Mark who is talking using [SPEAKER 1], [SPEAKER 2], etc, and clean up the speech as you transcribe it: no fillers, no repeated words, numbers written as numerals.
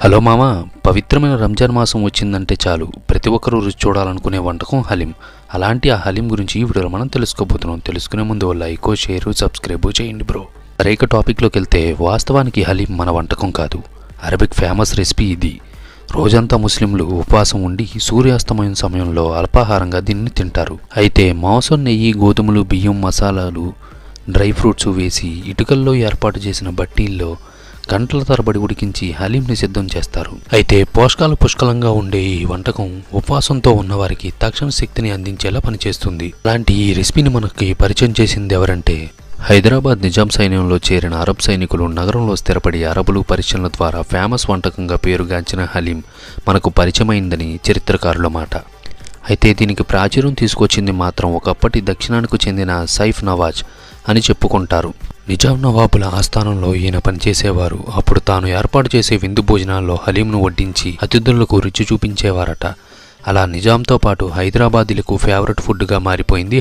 [SPEAKER 1] Hello మామ, పవిత్రమైన రంజాన్ మాసం వచ్చిందంటే చాలు ప్రతి ఒక్కరూ రుచి చూడాలనుకునే వంటకం హలీం. అలాంటి ఆ హలీం గురించి ఈ వీడియోలో మనం తెలుసుకోబోతున్నాం. తెలుసుకునే ముందు లైక్, షేర్, సబ్స్క్రైబ్ చేయండి బ్రో. రేక టాపిక్లోకి వెళ్తే, వాస్తవానికి హలీం మన వంటకం కాదు, అరబిక్ ఫేమస్ రెసిపీ ఇది. రోజంతా ముస్లింలు ఉపవాసం ఉండి సూర్యాస్తమయం సమయంలో అల్పాహారంగా దీన్ని తింటారు. అయితే మాంసం, నెయ్యి, గోధుమలు, బియ్యం, మసాలాలు, డ్రై ఫ్రూట్స్ వేసి ఇటుకల్లో ఏర్పాటు చేసిన బట్టీల్లో గంటల తరబడి ఉడికించి హలీంని సిద్ధం చేస్తారు. అయితే పోషకాలు పుష్కలంగా ఉండే ఈ వంటకం ఉపవాసంతో ఉన్నవారికి తక్షణ శక్తిని అందించేలా పనిచేస్తుంది. అలాంటి ఈ రెసిపీని మనకి పరిచయం చేసింది ఎవరంటే, హైదరాబాద్ నిజాం సైన్యంలో చేరిన అరబ్ సైనికులు నగరంలో స్థిరపడి అరబులు పరిచయల ద్వారా ఫేమస్ వంటకంగా పేరుగాంచిన హలీం మనకు పరిచయమైందని చరిత్రకారుల మాట. అయితే దీనికి ప్రాచుర్యం తీసుకొచ్చింది మాత్రం ఒకప్పటి దక్షిణానికి చెందిన సైఫ్ నవాజ్ అని చెప్పుకుంటారు. నిజాం నవాబుల ఆస్థానంలో ఈయన పనిచేసేవారు. అప్పుడు తాను ఏర్పాటు చేసే విందు భోజనాల్లో హలీంను వడ్డించి అతిథులకు రుచి చూపించేవారట. అలా నిజాంతో పాటు హైదరాబాదీలకు ఫేవరెట్ ఫుడ్గా మారిపోయింది.